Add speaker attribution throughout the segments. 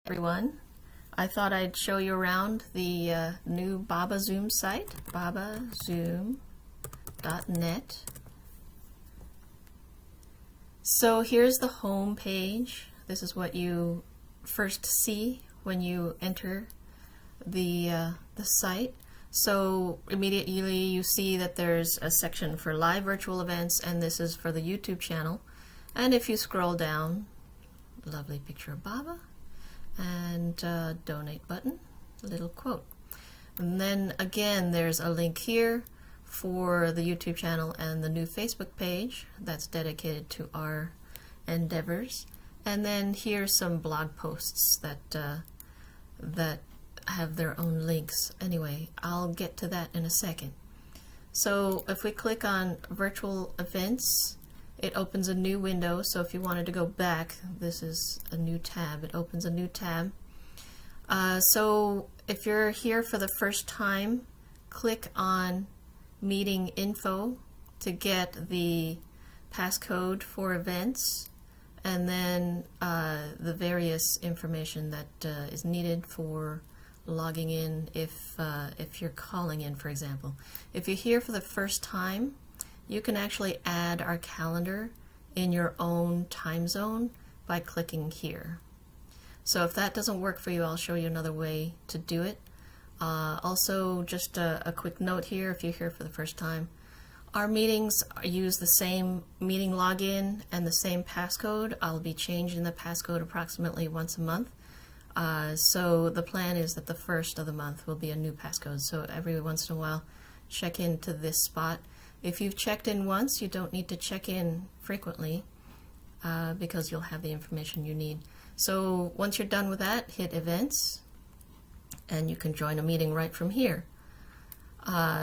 Speaker 1: Everyone, I thought I'd show you around the new BabaZoom site, babazoom.net. So here's the home page. This is what you first see when you enter the site. So immediately you see that there's a section for live virtual events, and this is for the YouTube channel. And if you scroll down, lovely picture of Baba, and donate button, a little quote. And then again, there's a link here for the YouTube channel and the new Facebook page that's dedicated to our endeavors. And then here's some blog posts that have their own links. Anyway, I'll get to that in a second. So if we click on virtual events, it opens a new window. So if you wanted to go back, this is a new tab. It opens a new tab. So if you're here for the first time, click on meeting info to get the passcode for events, and then the various information that is needed for logging in if you're calling in, for example. If you're here for the first time, you can actually add our calendar in your own time zone by clicking here. So if that doesn't work for you, I'll show you another way to do it. Also, just a quick note here, if you're here for the first time, our meetings use the same meeting login and the same passcode. I'll be changing the passcode approximately once a month. So the plan is that the first of the month will be a new passcode. So every once in a while, check into this spot. If you've checked in once, you don't need to check in frequently because you'll have the information you need. So once you're done with that, hit events, and you can join a meeting right from here.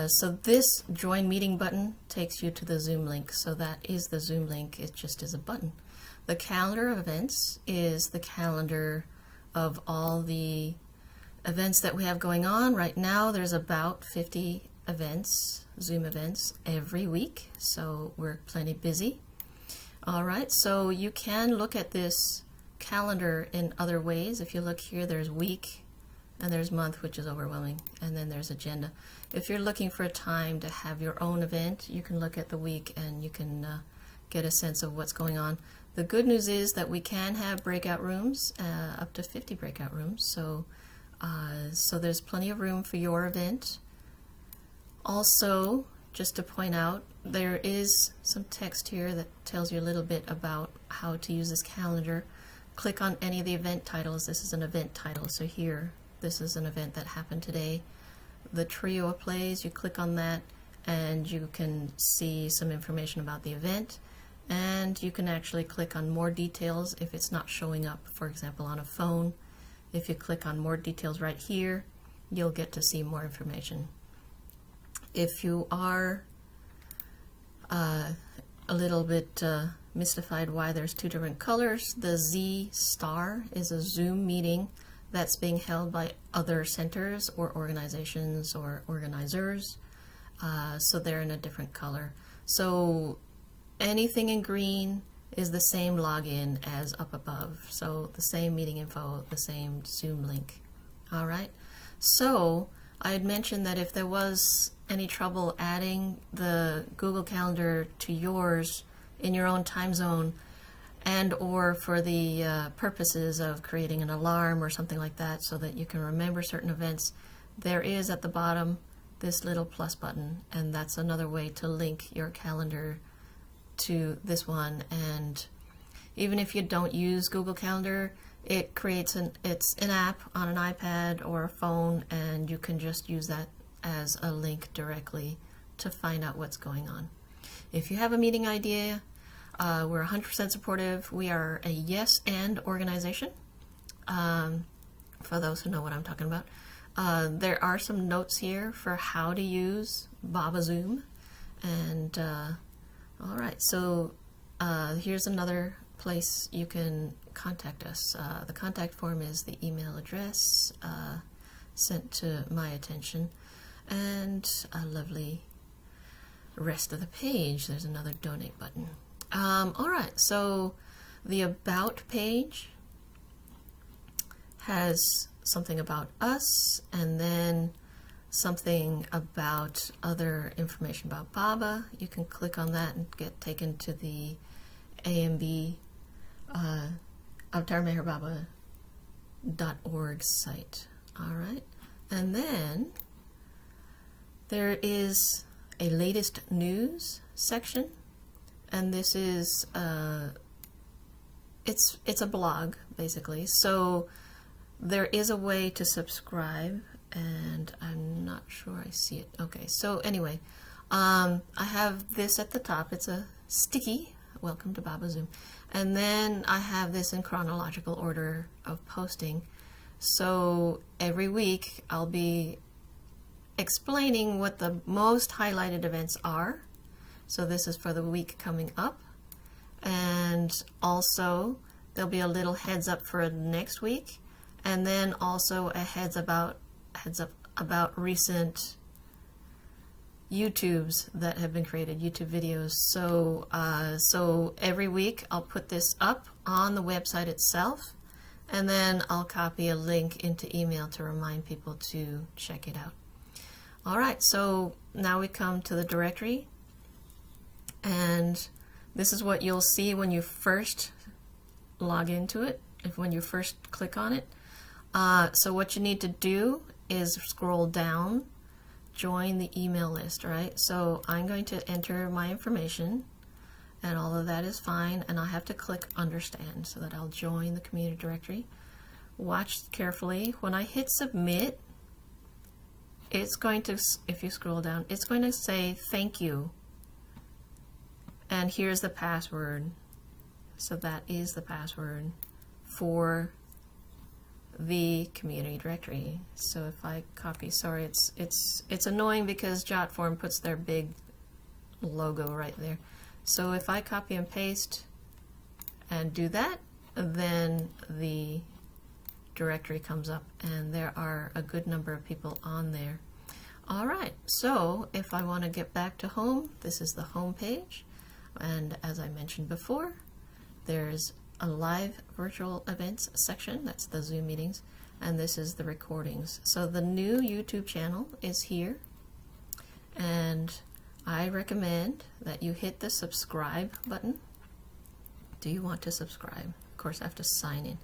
Speaker 1: So this join meeting button takes you to the Zoom link. So that is the Zoom link. It just is a button. The calendar of events is the calendar of all the events that we have going on. Right now there's about 50 events, Zoom events, every week, so we're plenty busy. Alright, so you can look at this calendar in other ways. If you look here, there's week and there's month, which is overwhelming, and then there's agenda. If you're looking for a time to have your own event, you can look at the week and you can get a sense of what's going on. The good news is that we can have breakout rooms, up to 50 breakout rooms, so there's plenty of room for your event. Also, just to point out, there is some text here that tells you a little bit about how to use this calendar. Click on any of the event titles. This is an event title, so here, this is an event that happened today. The trio of plays, you click on that and you can see some information about the event, and you can actually click on more details if it's not showing up, for example, on a phone. If you click on more details right here, you'll get to see more information. If you are a little bit mystified why there's two different colors, the Z star is a Zoom meeting that's being held by other centers or organizations or organizers, so they're in a different color. So anything in green is the same login as up above, so the same meeting info, the same Zoom link. All right, so I had mentioned that if there was any trouble adding the Google Calendar to yours in your own time zone, and or for the purposes of creating an alarm or something like that so that you can remember certain events, there is at the bottom this little plus button, and that's another way to link your calendar to this one. And even if you don't use Google Calendar, it creates it's an app on an iPad or a phone, and you can just use that as a link directly to find out what's going on. If you have a meeting idea, we're 100% supportive. We are a yes and organization, for those who know what I'm talking about. There are some notes here for how to use BabaZoom, and all right, so here's another place you can contact us. The contact form is the email address sent to my attention, and a lovely rest of the page. There's another donate button. All right, so the About page has something about us, and then something about other information about Baba. You can click on that and get taken to the AMB avatarmeherbaba.org site. All right, and then there is a latest news section, and this is it's a blog basically. So there is a way to subscribe, and I'm not sure I see it. Okay, so anyway, I have this at the top. It's a sticky, welcome to Baba Zoom. And then I have this in chronological order of posting. So every week I'll be explaining what the most highlighted events are. So this is for the week coming up. And also there'll be a little heads up for next week. And then also a heads up about recent YouTubes that have been created, YouTube videos. So so every week I'll put this up on the website itself, and then I'll copy a link into email to remind people to check it out. All right, so now we come to the directory, and this is what you'll see when you first log into it, when you first click on it. So what you need to do is scroll down, join the email list, right? So I'm going to enter my information, and all of that is fine, and I have to click understand so that I'll join the community directory. Watch carefully. When I hit submit, it's going to, if you scroll down, it's going to say thank you, and here's the password. So that is the password for the community directory. So if I copy, sorry, it's annoying because Jotform puts their big logo right there. So if I copy and paste and do that, then the directory comes up, and there are a good number of people on there. All right, so if I want to get back to home, this is the home page, and as I mentioned before, there's a live virtual events section, that's the Zoom meetings, and this is the recordings. So the new YouTube channel is here, and I recommend that you hit the subscribe button. Do you want to subscribe? Of course I have to sign in.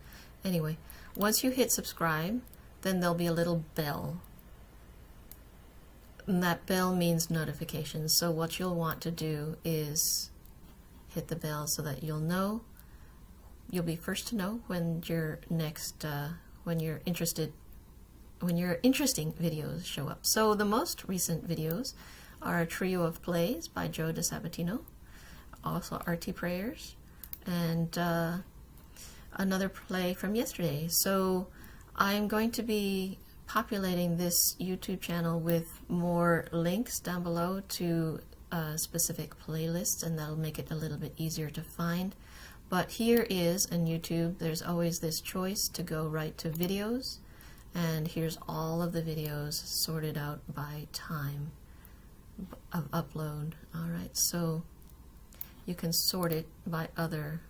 Speaker 1: Anyway, once you hit subscribe, then there'll be a little bell, and that bell means notifications. So what you'll want to do is hit the bell so that you'll be first to know when your next when your interesting videos show up. So the most recent videos are a trio of plays by Joe DeSabatino, also RT Prayers, and another play from yesterday. So I'm going to be populating this YouTube channel with more links down below to specific playlists, and that'll make it a little bit easier to find. But here is, in YouTube, there's always this choice to go right to videos, and here's all of the videos sorted out by time of upload. All right, so you can sort it by other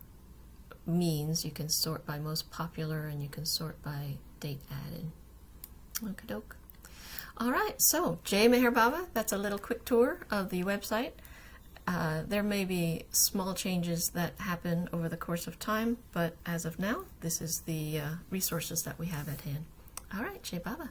Speaker 1: means. You can sort by most popular, and you can sort by date added. Okie doke. All right, so Jay Meher Baba, that's a little quick tour of the website. There may be small changes that happen over the course of time, but as of now, this is the resources that we have at hand. All right, Jay Baba.